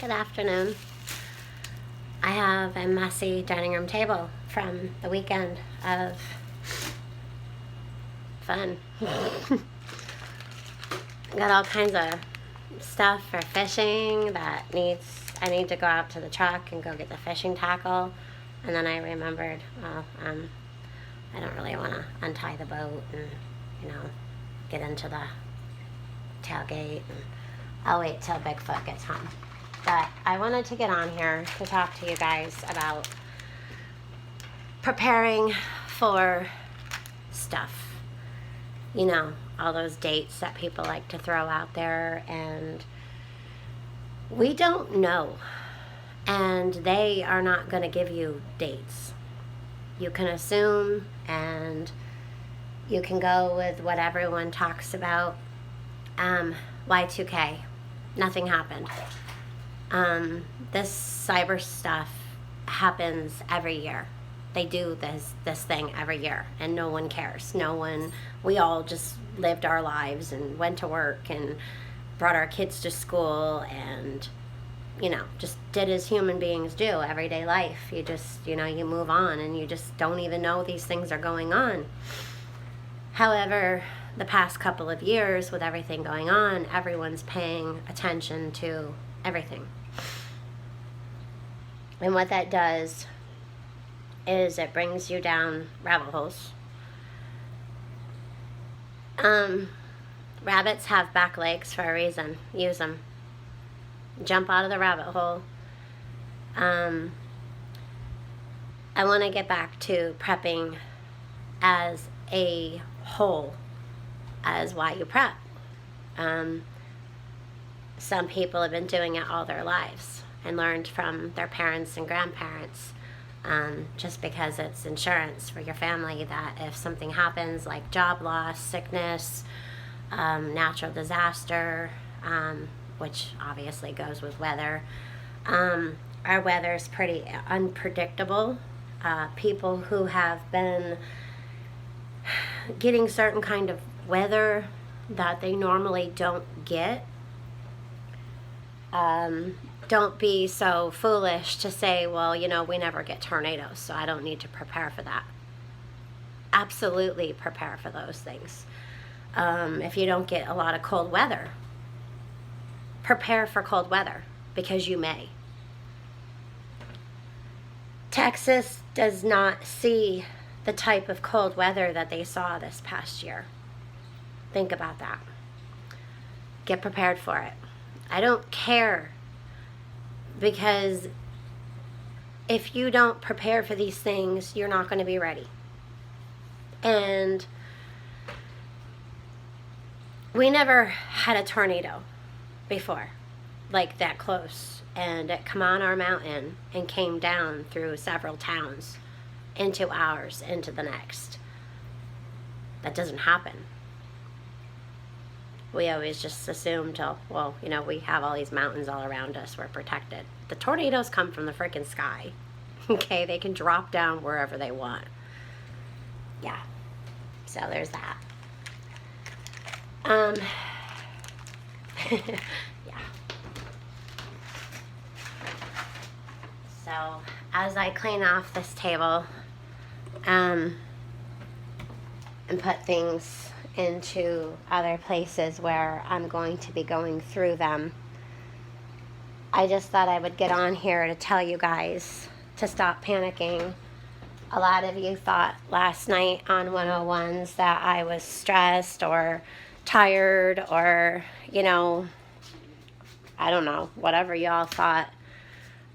Good afternoon. I have a messy dining room table from the weekend of fun. Got all kinds of stuff for fishing that I need to go out to the truck and go get the fishing tackle. And then I remembered, I don't really want to untie the boat and, get into the tailgate. And I'll wait till Bigfoot gets home. But I wanted to get on here to talk to you guys about preparing for stuff. All those dates that people like to throw out there, and we don't know. And they are not going to give you dates. You can assume, and you can go with what everyone talks about. Y2K, nothing happened. This cyber stuff happens every year. They do this thing every year, and no one cares. We all just lived our lives and went to work and brought our kids to school and, just did as human beings do, everyday life. You just, you move on, and you just don't even know these things are going on. However, the past couple of years, with everything going on, everyone's paying attention to everything. And what that does is it brings you down rabbit holes. Rabbits have back legs for a reason. Use them. Jump out of the rabbit hole. I want to get back to prepping as a whole, as why you prep. Some people have been doing it all their lives and learned from their parents and grandparents, just because it's insurance for your family, that if something happens like job loss, sickness, natural disaster, which obviously goes with weather. Our weather's pretty unpredictable. People who have been getting certain kind of weather that they normally don't get, don't be so foolish to say, well, we never get tornadoes, so I don't need to prepare for that. Absolutely prepare for those things. If you don't get a lot of cold weather, prepare for cold weather, because you may. Texas does not see the type of cold weather that they saw this past year. Think about that. Get prepared for it. I don't care, because if you don't prepare for these things, you're not going to be ready. And we never had a tornado before, like that close, and it come on our mountain and came down through several towns into ours, into the next. That doesn't happen. We always just assume we have all these mountains all around us, we're protected. The tornadoes come from the freaking sky. Okay, they can drop down wherever they want. Yeah, so there's that. Yeah. So as I clean off this table, and put things into other places where I'm going to be going through them, I just thought I would get on here to tell you guys to stop panicking. A lot of you thought last night on 101s that I was stressed or tired or, I don't know, whatever y'all thought.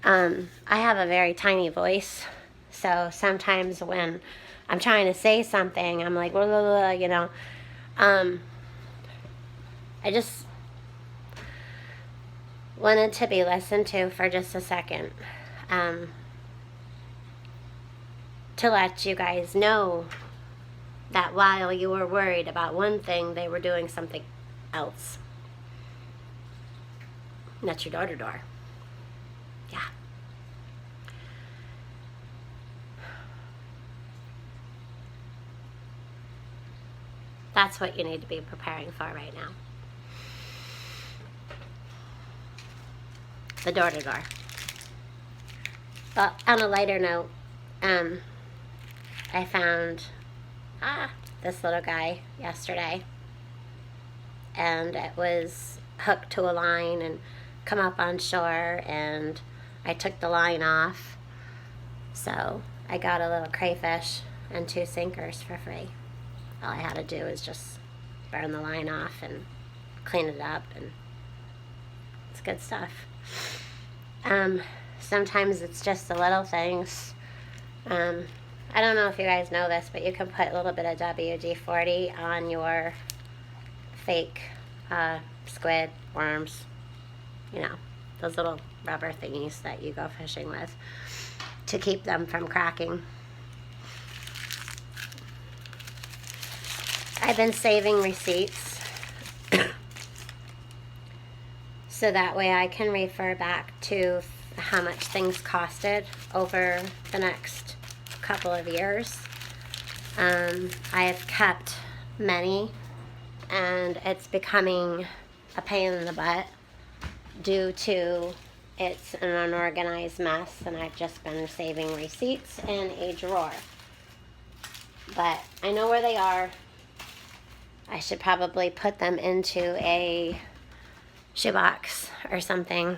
I have a very tiny voice, so sometimes when I'm trying to say something, I'm like, blah, blah, blah, I just wanted to be listened to for just a second, to let you guys know that while you were worried about one thing, they were doing something else. And that's your door-to-door. Yeah. That's what you need to be preparing for right now. the door-to-door. But on a lighter note, I found this little guy yesterday, and it was hooked to a line and come up on shore, and I took the line off, so I got a little crayfish and 2 sinkers for free. All I had to do was just burn the line off and clean it up, and it's good stuff. Sometimes it's just the little things. I don't know if you guys know this, but you can put a little bit of WD-40 on your fake squid, worms, you know, those little rubber thingies that you go fishing with, to keep them from cracking. I've been saving receipts so that way I can refer back to how much things costed over the next couple of years. I have kept many, and it's becoming a pain in the butt due to it's an unorganized mess, and I've just been saving receipts in a drawer. But I know where they are. I should probably put them into a shoebox or something.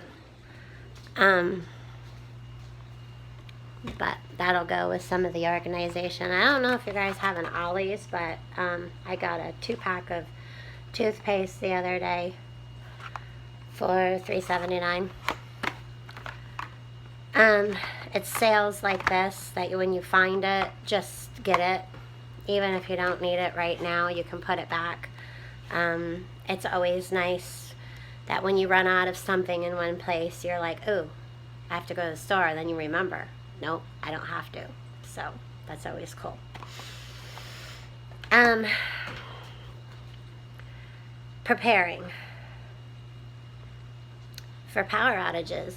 But that'll go with some of the organization. I don't know if you guys have an Ollie's, but I got a 2-pack of toothpaste the other day for $3.79. It's sales like this that when you find it, just get it. Even if you don't need it right now, you can put it back. It's always nice that when you run out of something in one place, you're like, ooh, I have to go to the store, and then you remember, nope, I don't have to. So that's always cool. Preparing for power outages.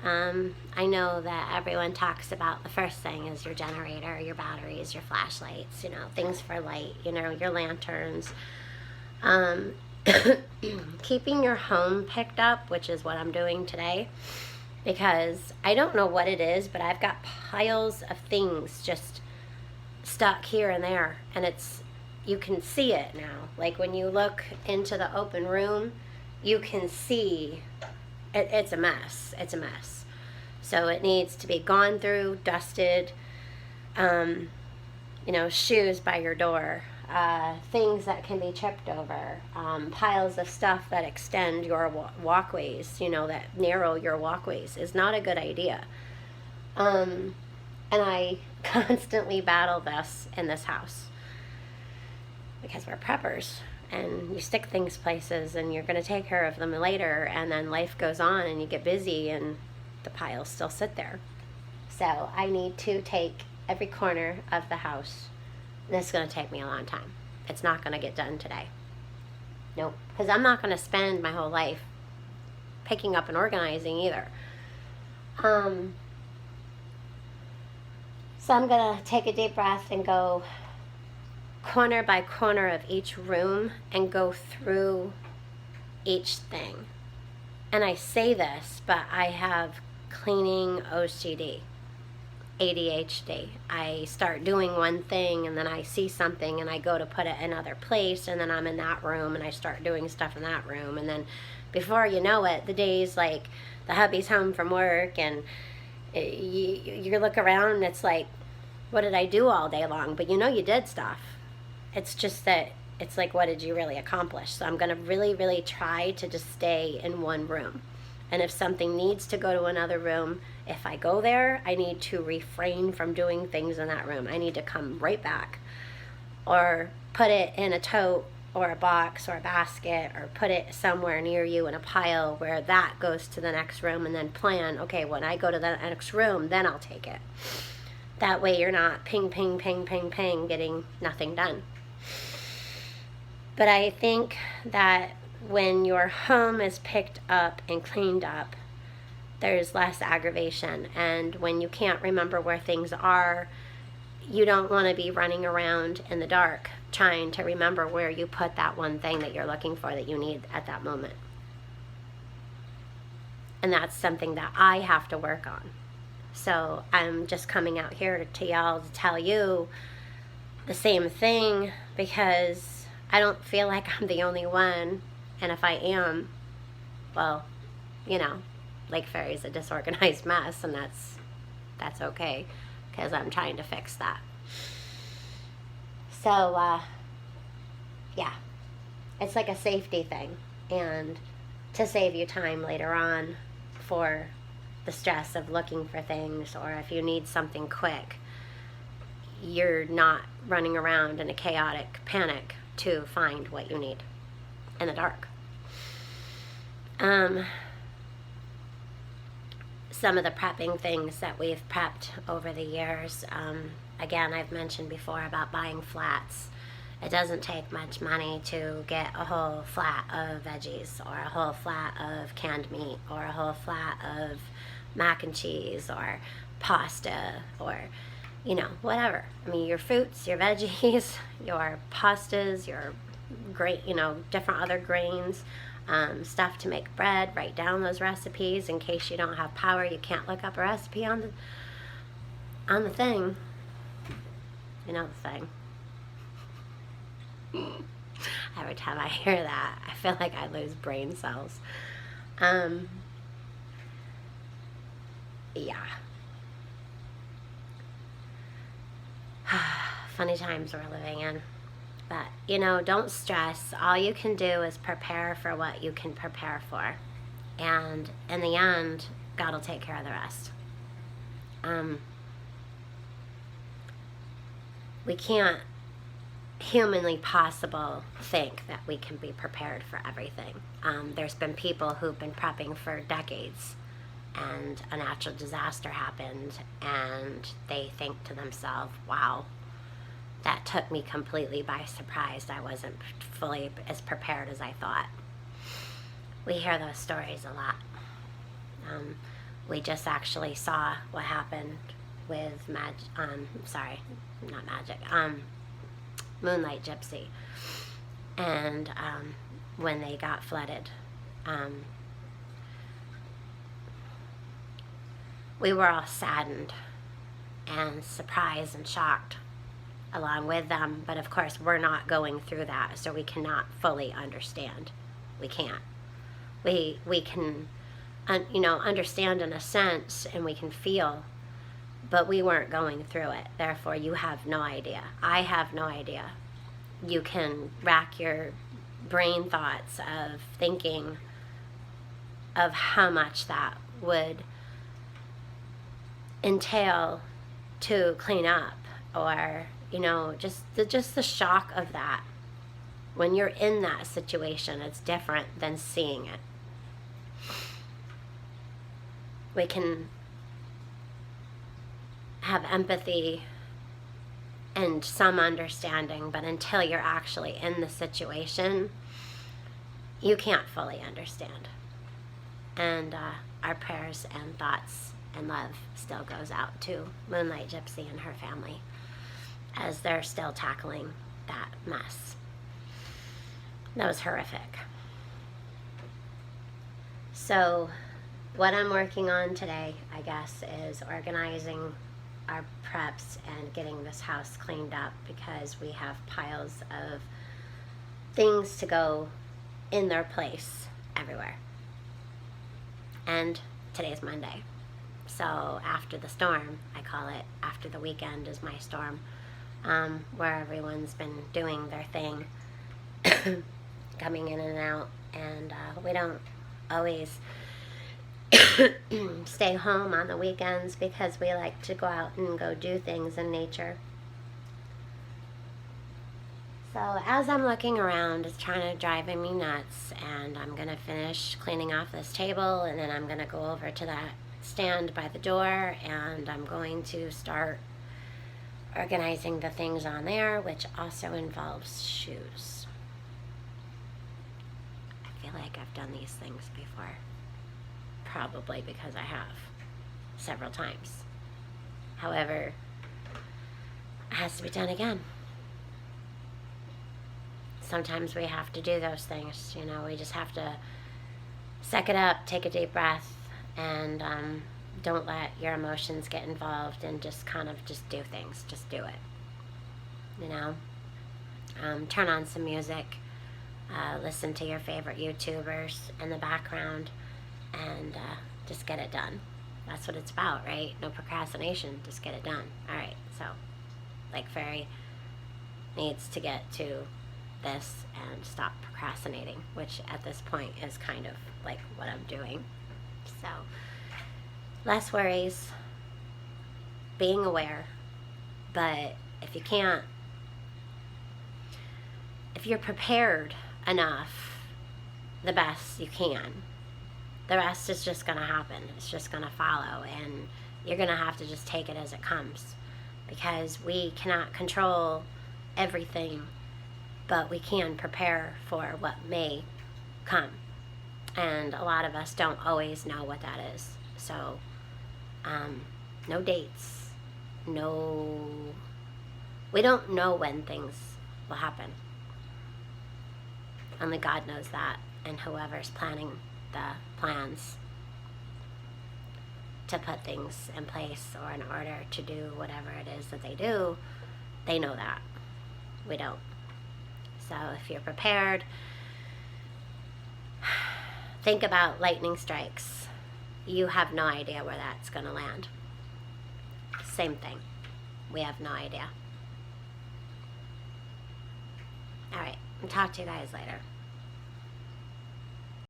I know that everyone talks about the first thing is your generator, your batteries, your flashlights, you know, things for light, you know, your lanterns. Keeping your home picked up, which is what I'm doing today, because I don't know what it is, but I've got piles of things just stuck here and there, and you can see it now. Like when you look into the open room, you can see it's a mess. It's a mess. So it needs to be gone through, dusted, you know, shoes by your door, things that can be tripped over, piles of stuff that extend your walkways, you know, that narrow your walkways is not a good idea. And I constantly battle this in this house because we're preppers, and you stick things places and you're going to take care of them later, and then life goes on and you get busy and the piles still sit there. So I need to take every corner of the house. This is going to take me a long time. It's not going to get done today. Nope. Because I'm not going to spend my whole life picking up and organizing either. So I'm going to take a deep breath and go corner by corner of each room and go through each thing. And I say this, but I have cleaning OCD, ADHD. I start doing one thing and then I see something and I go to put it in another place, and then I'm in that room and I start doing stuff in that room, and then before you know it, the day's like the hubby's home from work, and you look around and it's like, what did I do all day long? But you know you did stuff. It's just that it's like, what did you really accomplish? So I'm going to really, really try to just stay in one room. And if something needs to go to another room, if I go there, I need to refrain from doing things in that room. I need to come right back, or put it in a tote or a box or a basket, or put it somewhere near you in a pile where that goes to the next room, and then plan, okay, when I go to the next room, then I'll take it. That way you're not ping, ping, ping, ping, ping, getting nothing done. But I think that when your home is picked up and cleaned up, there's less aggravation. And when you can't remember where things are, you don't want to be running around in the dark trying to remember where you put that one thing that you're looking for that you need at that moment. And that's something that I have to work on. So I'm just coming out here to y'all to tell you the same thing, because I don't feel like I'm the only one. And if I am, well, you know, Lake Ferry is a disorganized mess, and that's okay, because I'm trying to fix that. So, yeah, it's like a safety thing, and to save you time later on for the stress of looking for things, or if you need something quick, you're not running around in a chaotic panic to find what you need in the dark. Some of the prepping things that we've prepped over the years, again, I've mentioned before about buying flats. It doesn't take much money to get a whole flat of veggies, or a whole flat of canned meat, or a whole flat of mac and cheese, or pasta, or, you know, whatever. I mean, your fruits, your veggies, your pastas, your great, you know, different other grains, stuff to make bread. Write down those recipes in case you don't have power. You can't look up a recipe on the thing. You know the thing. Every time I hear that, I feel like I lose brain cells. Yeah. Funny times we're living in. But, you know, don't stress. All you can do is prepare for what you can prepare for. And in the end, God will take care of the rest. We can't humanly possible think that we can be prepared for everything. There's been people who've been prepping for decades, and a natural disaster happened, and they think to themselves, wow, that took me completely by surprise. I wasn't fully as prepared as I thought. We hear those stories a lot. We just actually saw what happened with Moonlight Gypsy, and when they got flooded. We were all saddened and surprised and shocked along with them, but of course we're not going through that, so we cannot fully understand. We can't. We can, understand in a sense, and we can feel, but we weren't going through it. Therefore, you have no idea. I have no idea. You can rack your brain thoughts of thinking of how much that would entail to clean up, or just the shock of that. When you're in that situation, it's different than seeing it. We can have empathy and some understanding, but until you're actually in the situation, you can't fully understand. And our prayers and thoughts and love still goes out to Moonlight Gypsy and her family as they're still tackling that mess. That was horrific. So what I'm working on today, I guess, is organizing our preps and getting this house cleaned up, because we have piles of things to go in their place everywhere. And today's Monday. So after the storm, I call it, after the weekend is my storm, where everyone's been doing their thing, coming in and out, and we don't always stay home on the weekends because we like to go out and go do things in nature. So as I'm looking around, it's trying to drive me nuts, and I'm going to finish cleaning off this table, and then I'm going to go over to that stand by the door, and I'm going to start organizing the things on there, which also involves shoes. I feel like I've done these things before. Probably because I have several times. However, it has to be done again. Sometimes we have to do those things, we just have to suck it up, take a deep breath, and don't let your emotions get involved, and just kind of just do things. Just do it. You know, turn on some music, listen to your favorite YouTubers in the background, and just get it done. That's what it's about, right? No procrastination, just get it done. All right, so like Fairy needs to get to this and stop procrastinating, which at this point is kind of like what I'm doing. So less worries, being aware, but if you can't, if you're prepared enough, the best you can, the rest is just going to happen. It's just going to follow, and you're going to have to just take it as it comes, because we cannot control everything, but we can prepare for what may come. And a lot of us don't always know what that is. So, no dates, we don't know when things will happen. Only God knows that, and whoever's planning the plans to put things in place or in order to do whatever it is that they do, they know that. We don't. So if you're prepared, think about lightning strikes. You have no idea where that's going to land. Same thing. We have no idea. All right. I'll talk to you guys later.